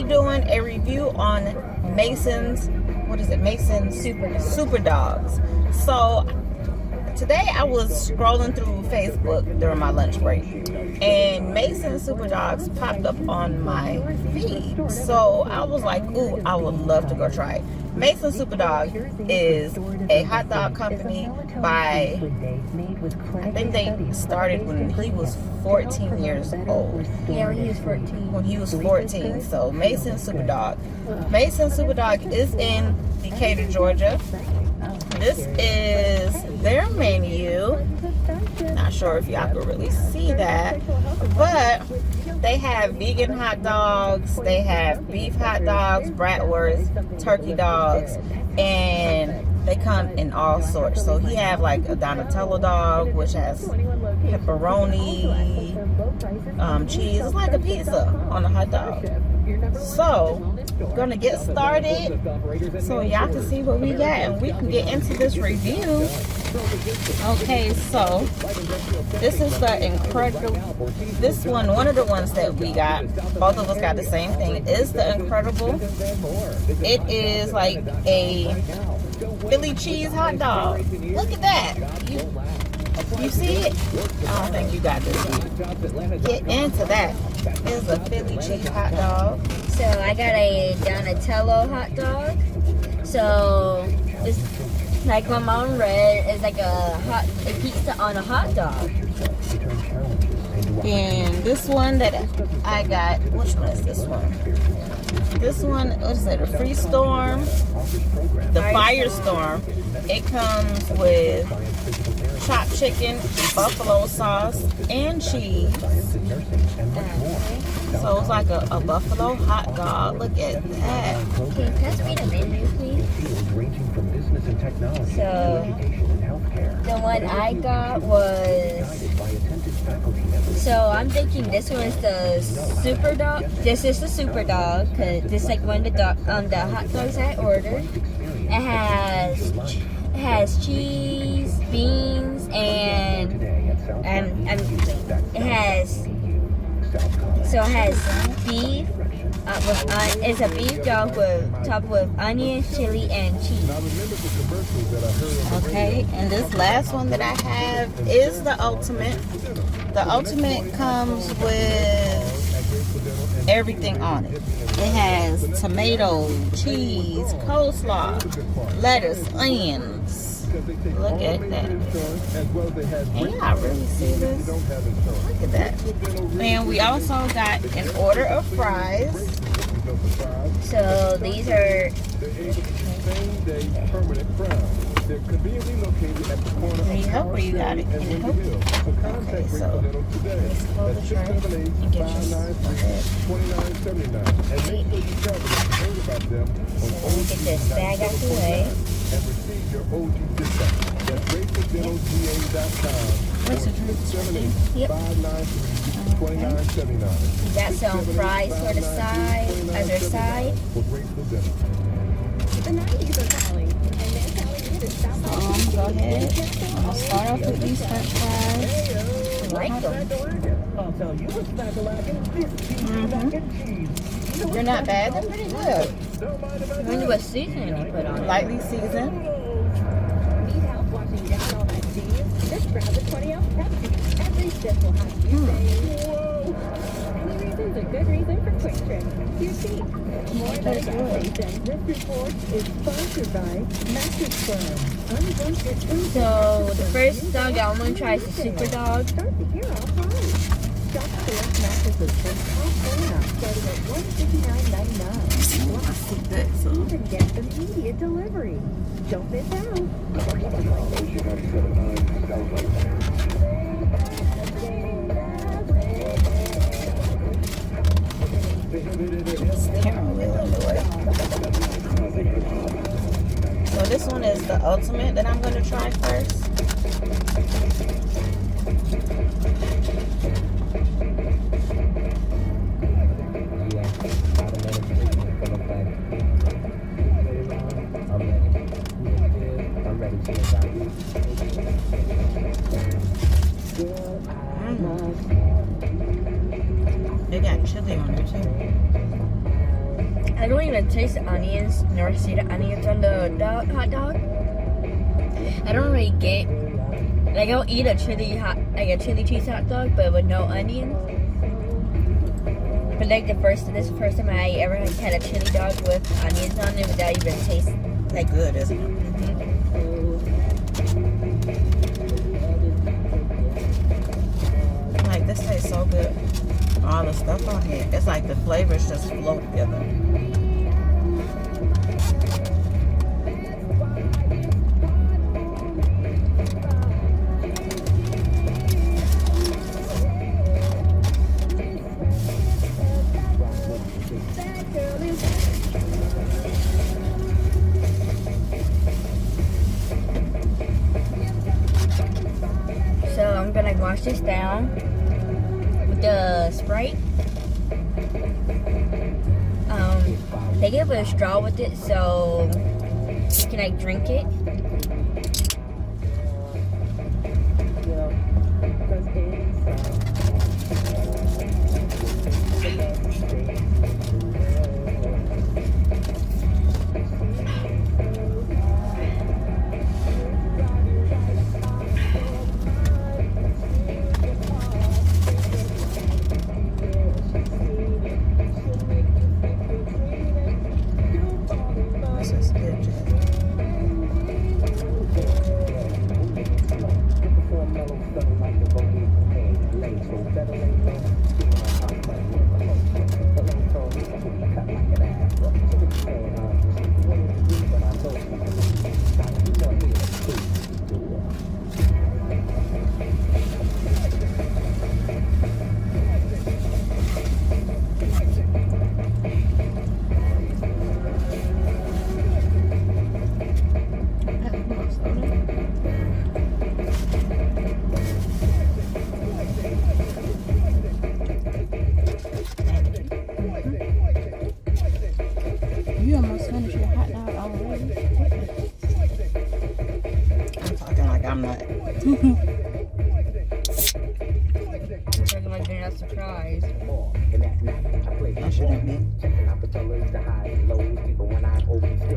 be doing a review on Mason's, Mason Super Dogs. So today I was scrolling through Facebook during my lunch break, and Mason Super Dogs popped up on my feed. So I was like, ooh, I would love to go try it. Mason Super Dog is a hot dog company by, I think they started when he was 14 years old. Yeah, when he was 14. When he was 14. So Mason Super Dog. Mason Super Dog is in Decatur, Georgia. This is their menu. Not sure if y'all can really see that, but they have vegan hot dogs, they have beef hot dogs, bratwurst, turkey dogs, and they come in all sorts. So he have like a Donatello dog, which has pepperoni, cheese. It's like a pizza on a hot dog. So we're gonna get started so y'all can see what we got and we can get into this review. Okay, so this is the incredible, this one of the ones that we got, both of us got the same thing, is the incredible. It is like a Philly cheese hot dog. Look at that. You see it? I don't think you got this one. Get into that. It's a Philly cheese hot dog. So I got a Donatello hot dog. So it's like my mom read, it's like a pizza on a hot dog. And this one that I got, which one is this one? This one, what is it? A Freestorm, the Firestorm. It comes with chopped chicken, buffalo sauce, and cheese. So it's like a buffalo hot dog. Look at that. Can you pass me the menu, please? So the one I got was, so I'm thinking this one is the Super Dog. This is the Super Dog, because this is like one of the hot dogs I ordered. It has cheese, beans, and it has beef. It's a beef dog topped with onion, chili, and cheese. Okay, and this last one that I have is the ultimate. The ultimate comes with everything on it. It has tomato, cheese, coleslaw, lettuce, onions. Look at that. Can y'all really see this? Look at that. And we also got an order of fries. So these are. Need help or you got it? Can you help? Okay, so let's close the tray and get your Get this bag out the way. What's the drink? Yep. We got some fries for the side, other side. So go ahead. I'm gonna start off with these French fries. Like them. They're not bad. They're pretty good. I wonder what seasoning you put on it. Lightly seasoned. Need help washing down all that cheese? Just grab a 20-ounce Pepsi. Every sip will have you saying, whoa! Any reason's a good reason for Quick Trip. You see, more than a gas station. This report is sponsored by Mattress Firm. Unwanted food. So the first dog I'm gonna try is the Super Dog. Start the year off high. Shop select mattresses from top formats starting at $159.99. Even get immediate delivery. Don't miss out. So this one is the ultimate that I'm going to try first. They got chili on there too. I don't even taste the onions nor see the onions on the hot dog. I don't really get, like I'll eat a chili cheese hot dog, but with no onions. But like this is the first time I ever had a chili dog with onions on it without even tasting. Like good, isn't it? Like this tastes so good. All the stuff on here, it's like the flavors just flow together. So I'm gonna wash this down with the Sprite. They give a straw with it so you can like drink it. This is good, Jay. You almost finished your hot dog already. I'm talking like I'm not. Talking like they're not surprised. I shouldn't be.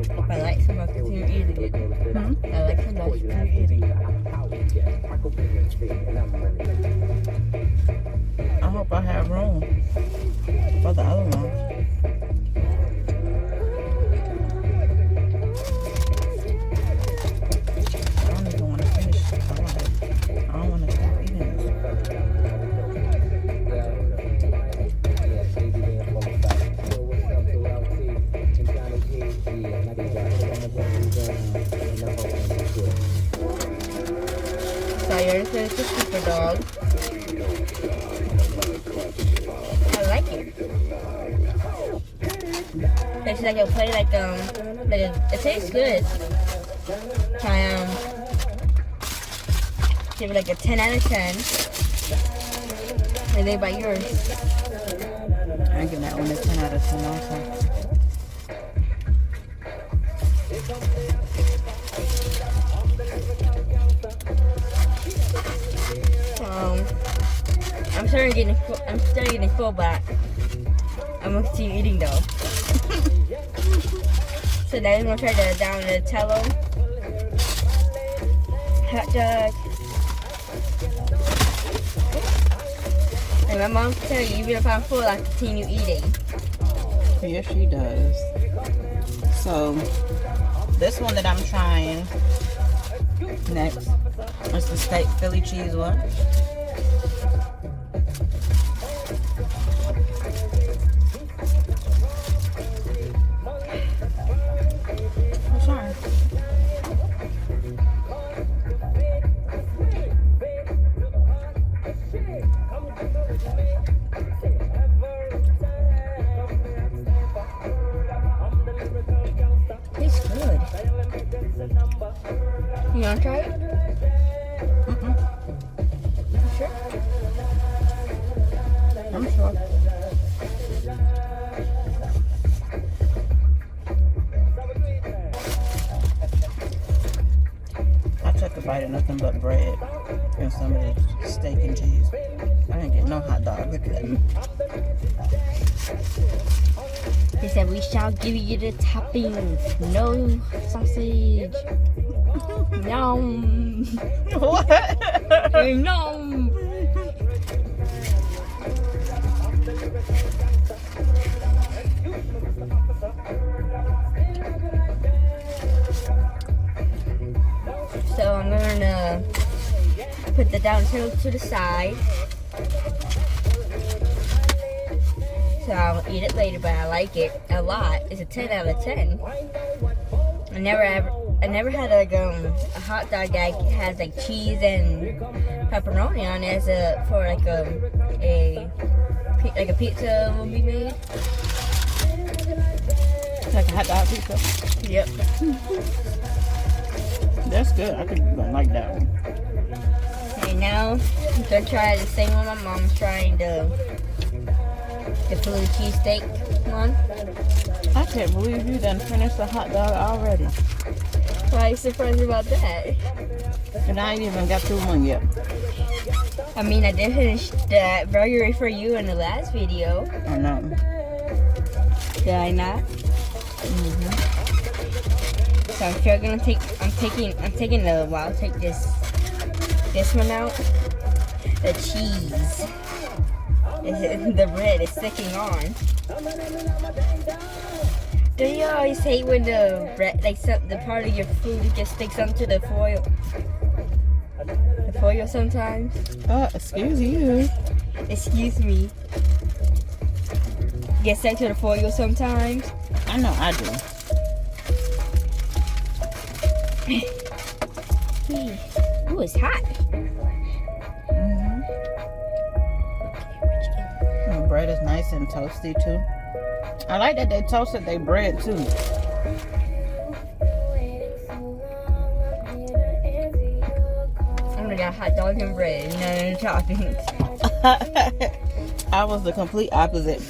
If I like some, I'll continue eating it. I like some, I'll continue eating it. I hope I have room for the other one. I don't even want to finish the salad. I don't want to stop eating this. So yours is the super dog. I like it. It's like a play like it tastes good. Give it like a 10 out of 10. And they buy yours. I give that one a 10 out of 10 also. I'm still getting full, but I'm gonna continue eating though. So now I'm gonna try the down the Tello hot dog. And my mom tell you, even if I'm full, I continue eating. Yes, she does. So, this one that I'm trying next is the steak Philly cheese one. I'm sorry. It's good. You wanna try it? Sure. I'm sure. I took a bite of nothing but bread and some of the steak and cheese. I didn't get no hot dog. Look at that. He said, we shall give you the toppings. No sausage. Nom. What? Nom. So I'm gonna put the down to the side. So I'll eat it later, but I like it a lot. It's a 10 out of 10. I never had like a hot dog that has like cheese and pepperoni on it for like a pizza will be made. Like a hot dog pizza? Yep. That's good. I think you're gonna like that one. Okay, now I'm gonna try the same one my mom's trying, the Philly cheesesteak one. I can't believe you done finished the hot dog already. Why are you surprised about that? And I ain't even got through one yet. I mean, I did finish that burger for you in the last video. I know. Did I not? Mm-hmm. So I'm sure gonna I'm taking the, well, I'll take this one out. The cheese. The bread is sticking on. Don't you always hate when the bread, like the part of your food just sticks onto the foil? The foil sometimes? Excuse you. Excuse me. Get stuck to the foil sometimes? I know I do. Ooh, it's hot. Mm-hmm. The bread is nice and toasty too. I like that they toasted their bread too. I got hot dogs and bread, no toppings. I was the complete opposite.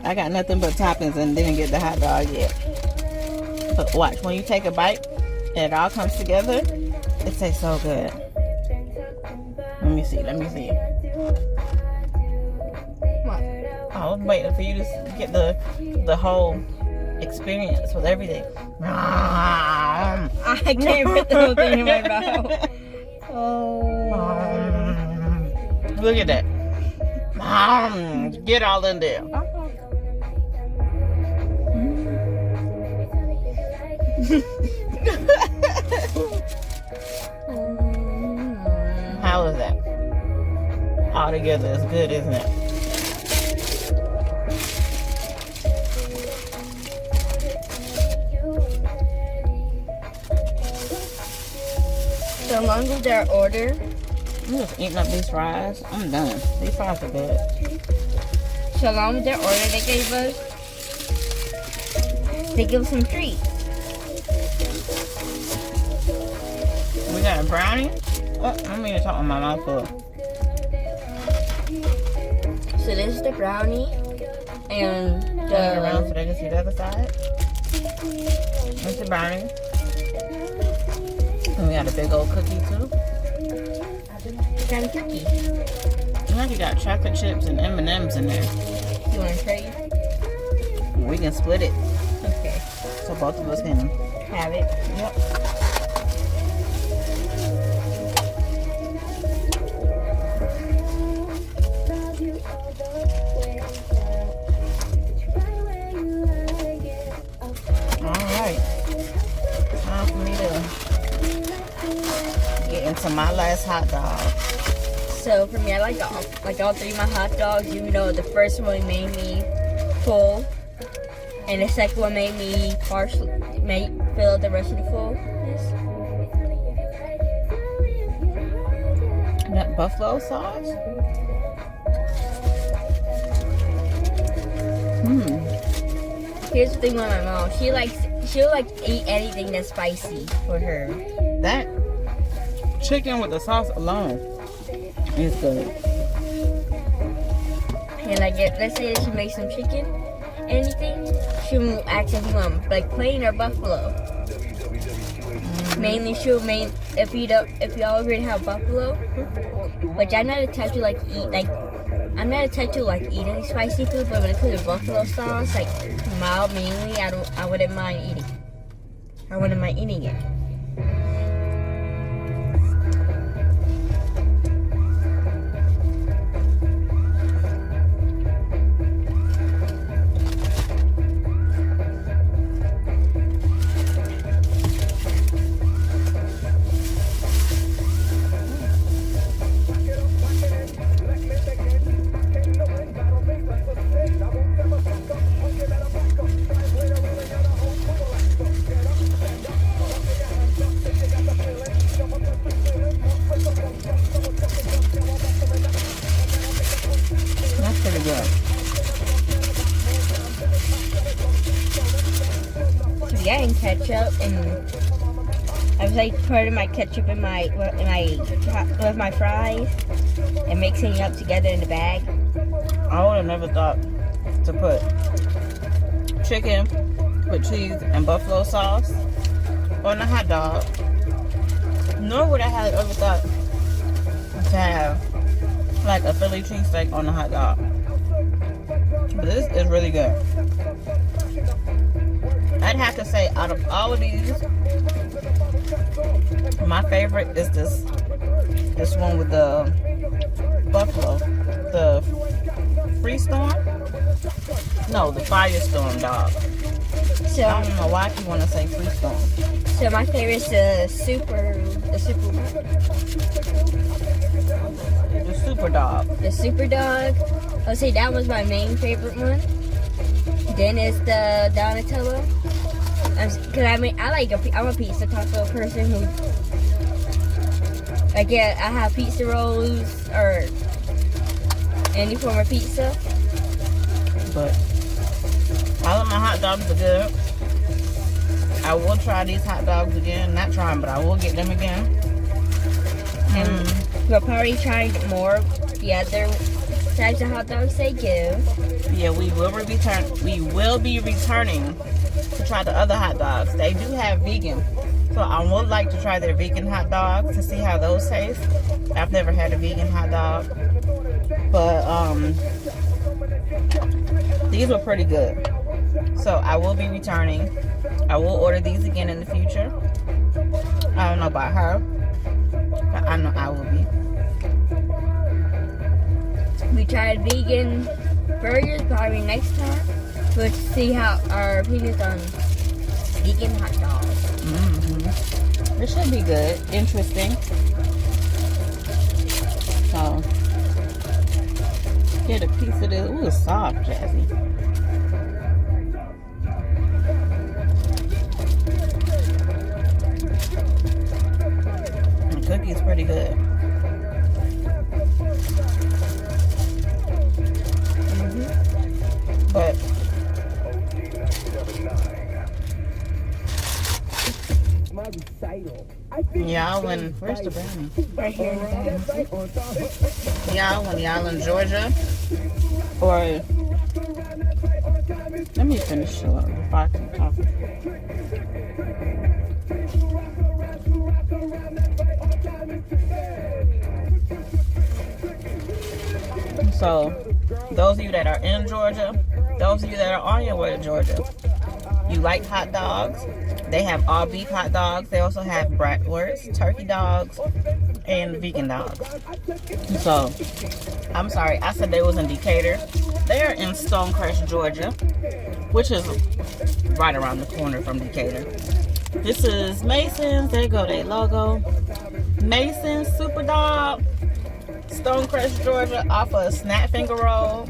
I got nothing but toppings and didn't get the hot dog yet. But watch, when you take a bite and it all comes together, it tastes so good. Let me see. What? I was waiting for you to get the whole experience with everything. I can't put the whole thing in my mouth. Oh. Look at that. Get all in there. How is that? All together is good, isn't it? So long as their order. I'm just eating up these fries. I'm done. These fries are good. So long as their order they gave us, they give us some treats. We got a brownie. Oh, I mean to talk with my mouth full. So this is the brownie, and Turn it around so they can see the other side. That's the brownie. And we got a big old cookie too. What kind of cookie? And you got chocolate chips and M&Ms in there. You want to trade? We can split it Okay. so both of us can. Have it. Yep. To my last hot dog. So for me, I like all three of my hot dogs, even though the first one made me full, and the second one made me fill out the rest of the fullness. That buffalo sauce. Here's the thing with my mom. She'll eat anything that's spicy for her. That chicken with the sauce alone is good. And let's say that she makes some chicken, anything, she'll ask if you want plain or buffalo. Mainly if y'all agree to have buffalo, which I'm not the type to eat I'm not attached to like eating spicy food, but when it comes to buffalo sauce, like mild mainly, I wouldn't mind eating. I wouldn't mind eating it. That's pretty good. Getting ketchup, and I was like putting my ketchup with my fries and mixing it up together in the bag. I would have never thought to put chicken with cheese and buffalo sauce on a hot dog. Nor would I have ever thought to have like a Philly cheesesteak on a hot dog. But this is really good. I'd have to say, out of all of these, my favorite is this one with the buffalo, the Freestorm. No, the Firestorm dog. So I don't know why you want to say Freestorm. So my favorite is the super dog. I'll say that was my main favorite one. Then it's the Donatello. I'm a pizza taco person who I have pizza rolls or any form of pizza. But all of my hot dogs are good. I will try these hot dogs again. Not try them, but I will get them again. And we'll probably try more the other types of hot dogs they give. Yeah, we will be returning to try the other hot dogs. They do have vegan, so I would like to try their vegan hot dogs to see how those taste. I've never had a vegan hot dog, but these were pretty good. So I will be returning. I will order these again in the future. I don't know about her, but I know I will be. We tried vegan burgers probably next time. We'll see how our opinions on vegan hot dogs. It should be good. Interesting. So, get a piece of this. Ooh, it's soft, Jazzy. The cookie's pretty good. But y'all in, where's the brownie? Right here. Y'all in Georgia, or let me finish if I can talk. So, those of you that are in Georgia, those of you that are on your way to Georgia, you like hot dogs, they have all beef hot dogs. They also have bratwurst, turkey dogs, and vegan dogs. So, I'm sorry, I said they was in Decatur. They're in Stonecrest, Georgia, which is right around the corner from Decatur. This is Mason's. There you go, their logo. Mason's Superdog, Stonecrest, Georgia, off of Snap Finger Roll.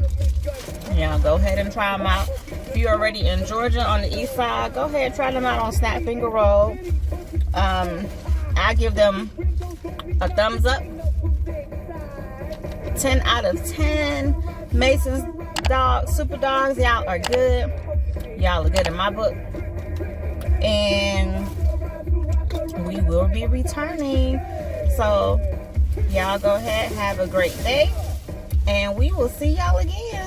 Yeah, go ahead and try them out. If you're already in Georgia on the east side, go ahead and try them out on Snap Finger Roll. I give them a thumbs up. 10 out of 10. Mason's Super Dogs, y'all are good. Y'all are good in my book. And we will be returning. So, y'all go ahead, have a great day. And we will see y'all again.